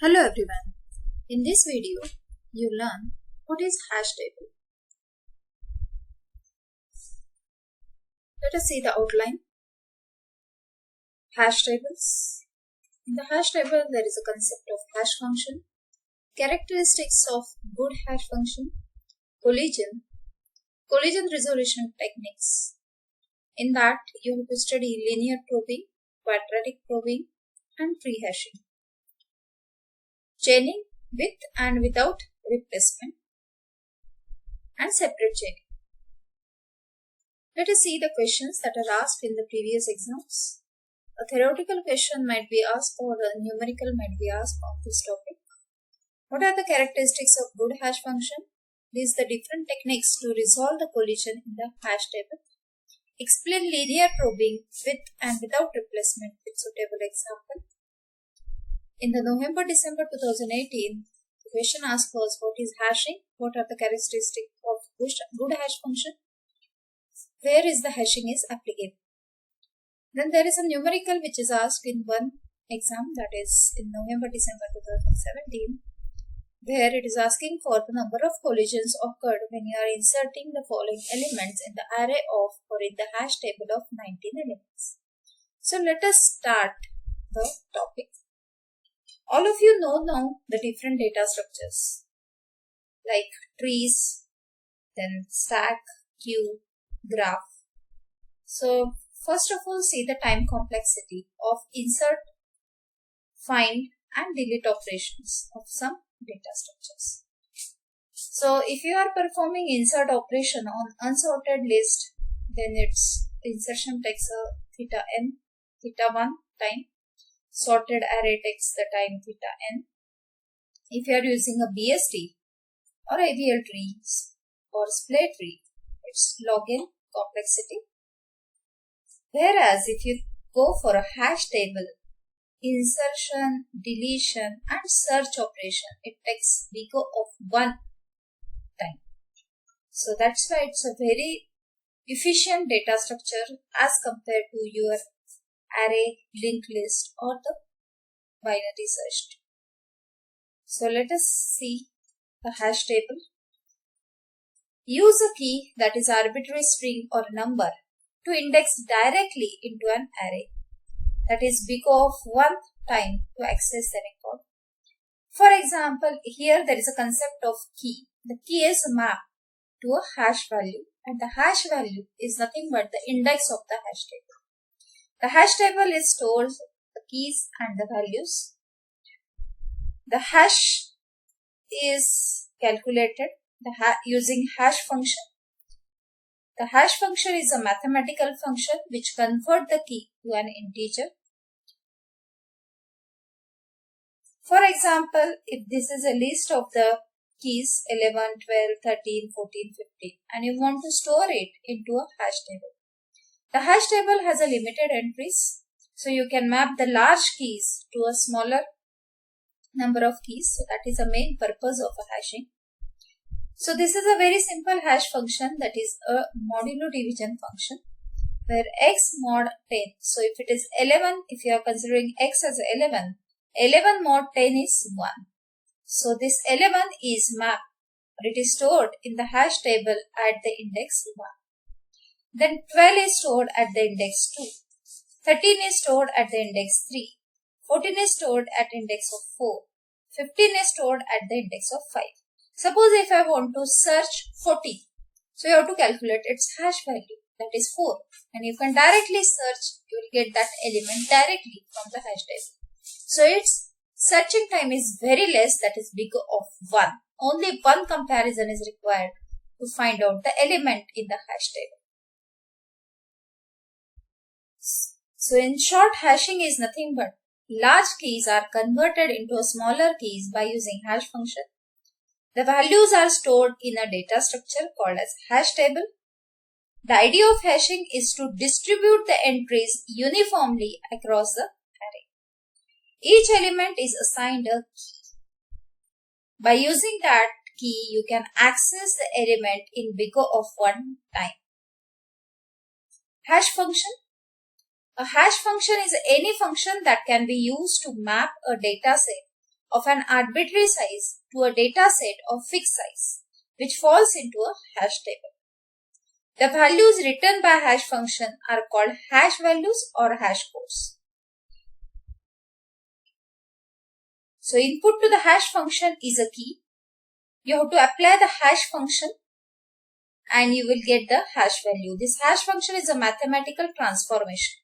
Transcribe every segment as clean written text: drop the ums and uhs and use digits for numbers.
Hello everyone. In this video, you learn what is hash table. Let us see the outline. Hash tables. In the hash table, there is a concept of hash function, characteristics of good hash function, collision resolution techniques. In that, you have to study linear probing, quadratic probing, and tree hashing. Chaining with and without replacement, and separate chaining. Let us see the questions that are asked in the previous exams. A theoretical question might be asked or a numerical might be asked on this topic. What are the characteristics of good hash function? These are the different techniques to resolve the collision in the hash table. Explain linear probing with and without replacement with suitable example. In the November-December 2018, the question asked was, what is hashing? What are the characteristics of good hash function? Where is the hashing is applicable? Then there is a numerical which is asked in one exam, that is in November-December 2017, where it is asking for the number of collisions occurred when you are inserting the following elements in the array of or in the hash table of 19 elements. So let us start the topic. All of you know now the different data structures like trees, then stack, queue, graph. So first of all, see the time complexity of insert, find and delete operations of some data structures. So if you are performing insert operation on unsorted list, then its insertion takes a theta 1 time. Sorted array takes the time theta n. If you are using a BST or AVL trees or splay tree, it's log n complexity. Whereas if you go for a hash table, insertion, deletion and search operation, it takes big of 1 time. So that's why it's a very efficient data structure as compared to your array, linked list or the binary search. So let us see the hash table. Use a key, that is arbitrary string or number, to index directly into an array, that is big of 1 time to access the record. For example, here there is a concept of key. The key is a map to a hash value, and the hash value is nothing but the index of the hash table. The hash table is stores the keys and the values. The hash is calculated using hash function. The hash function is a mathematical function which converts the key to an integer. For example, if this is a list of the keys 11, 12, 13, 14, 15 and you want to store it into a hash table. The hash table has a limited entries, so you can map the large keys to a smaller number of keys. So that is the main purpose of a hashing. So this is a very simple hash function, that is a modulo division function, where x mod 10. So if it is 11, if you are considering x as 11, 11 mod 10 is 1. So this 11 is mapped, or it is stored in the hash table at the index 1. Then 12 is stored at the index 2, 13 is stored at the index 3, 14 is stored at index of 4, 15 is stored at the index of 5. Suppose if I want to search 40, so you have to calculate its hash value, that is 4, and you can directly search, you will get that element directly from the hash table. So its searching time is very less, that is big of 1. Only one comparison is required to find out the element in the hash table. So in short, hashing is nothing but large keys are converted into smaller keys by using hash function. The values are stored in a data structure called as hash table. The idea of hashing is to distribute the entries uniformly across the array. Each element is assigned a key. By using that key, you can access the element in bigger of 1 time. Hash function. A hash function is any function that can be used to map a data set of an arbitrary size to a data set of fixed size, which falls into a hash table. The values returned by hash function are called hash values or hash codes. So input to the hash function is a key. You have to apply the hash function and you will get the hash value. This hash function is a mathematical transformation.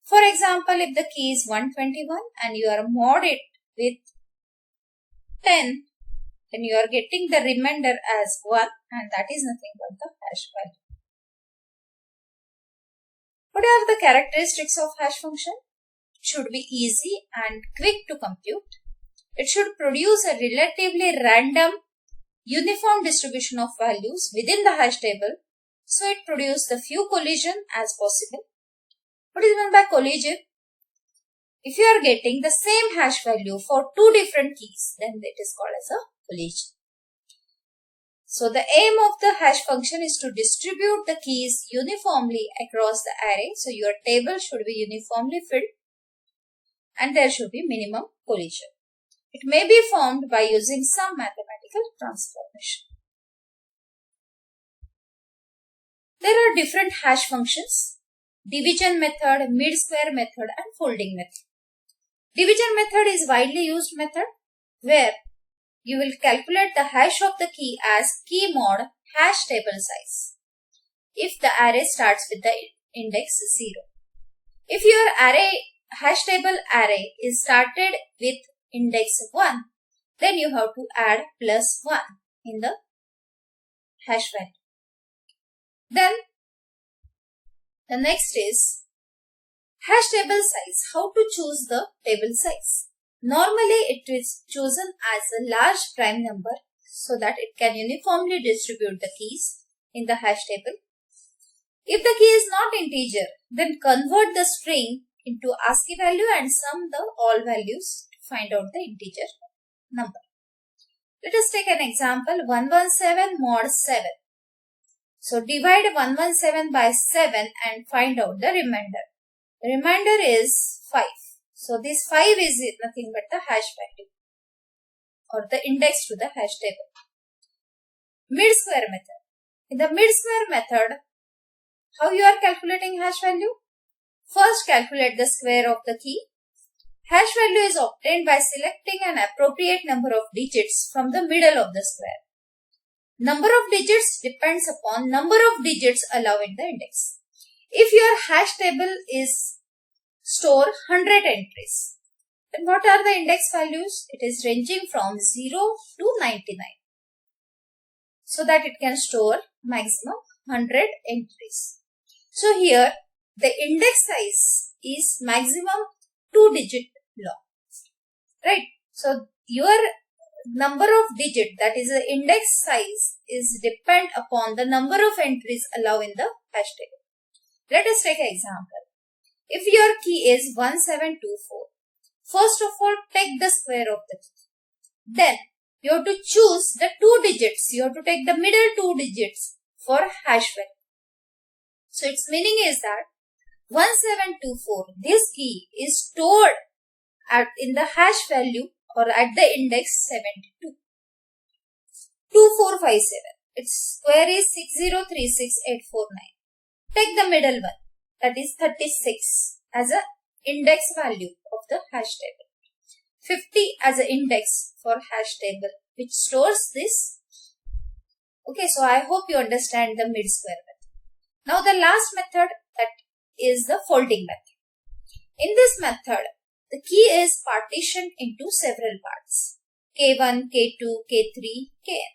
For example, if the key is 121 and you are mod it with 10, then you are getting the remainder as 1 and that is nothing but the hash value. What are the characteristics of hash function? It should be easy and quick to compute. It should produce a relatively random uniform distribution of values within the hash table, so it produces the few collisions as possible. What is meant by collision? If you are getting the same hash value for two different keys, then it is called as a collision. So the aim of the hash function is to distribute the keys uniformly across the array. So your table should be uniformly filled and there should be minimum collision. It may be formed by using some mathematical transformation. There are different hash functions: division method, mid-square method and folding method. Division method is widely used method where you will calculate the hash of the key as key mod hash table size if the array starts with the index 0. If your hash table array is started with index 1, then you have to add plus 1 in the hash value. Then the next is hash table size. How to choose the table size? Normally it is chosen as a large prime number so that it can uniformly distribute the keys in the hash table. If the key is not integer, then convert the string into ASCII value and sum the all values to find out the integer number. Let us take an example: 117 mod 7. So divide 117 by 7 and find out the remainder. The remainder is 5. So this 5 is nothing but the hash value or the index to the hash table. Mid-square method. In the mid-square method, how you are calculating hash value? First, calculate the square of the key. Hash value is obtained by selecting an appropriate number of digits from the middle of the square. Number of digits depends upon number of digits allowed in the index. If your hash table is store 100 entries, then what are the index values? It is ranging from 0 to 99. So that it can store maximum 100 entries. So here the index size is maximum 2-digit long. Right? So your number of digit, that is the index size, is depend upon the number of entries allowed in the hash table. Let us take an example. If your key is 1724, first of all take the square of the key. Then you have to choose the 2 digits. You have to take the middle 2 digits for hash value. So its meaning is that 1724, this key is stored in the hash value or at the index 72. 2457, its square is 6036849. Take the middle one, that is 36 as a index value of the hash table. 50 as an index for hash table which stores this. Okay, so I hope you understand the mid-square method. Now the last method, that is the folding method. In this method, the key is partitioned into several parts: K1, K2, K3, Kn.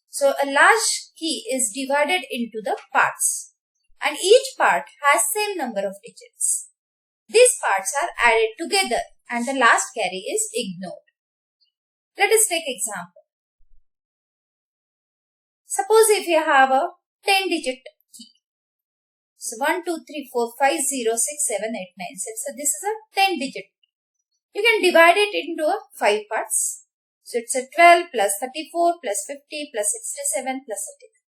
So a large key is divided into the parts and each part has same number of digits. These parts are added together and the last carry is ignored. Let us take example. Suppose if you have a 10-digit key. So 1, 2, 3, 4, 5, 0, 6, 7, 8, 9. So this is a 10-digit. You can divide it into 5 parts. So it's a 12 plus 34 plus 50 plus 67 plus 30.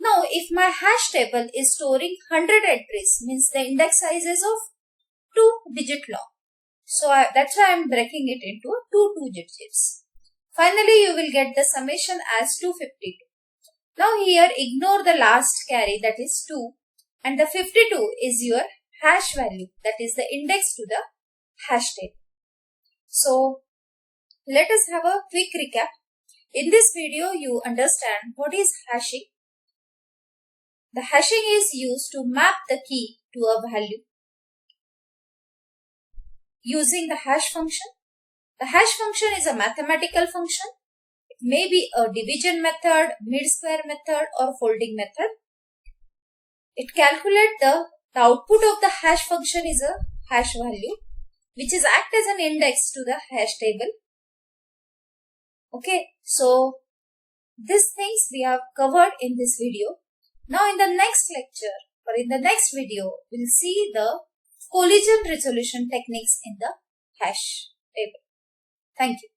Now if my hash table is storing 100 entries, means the index size is of 2-digit long. So that's why I am breaking it into two digits. Finally, you will get the summation as 252. Now here ignore the last carry, that is 2, and the 52 is your hash value, that is the index to the hash table. So let us have a quick recap. In this video, you understand what is hashing. The hashing is used to map the key to a value using the hash function. The hash function is a mathematical function. It may be a division method, mid-square method, or folding method. It calculates the output of the hash function is a hash value, which is act as an index to the hash table. Okay, so these things we have covered in this video. Now in the next lecture or in the next video, we'll see the collision resolution techniques in the hash table. Thank you.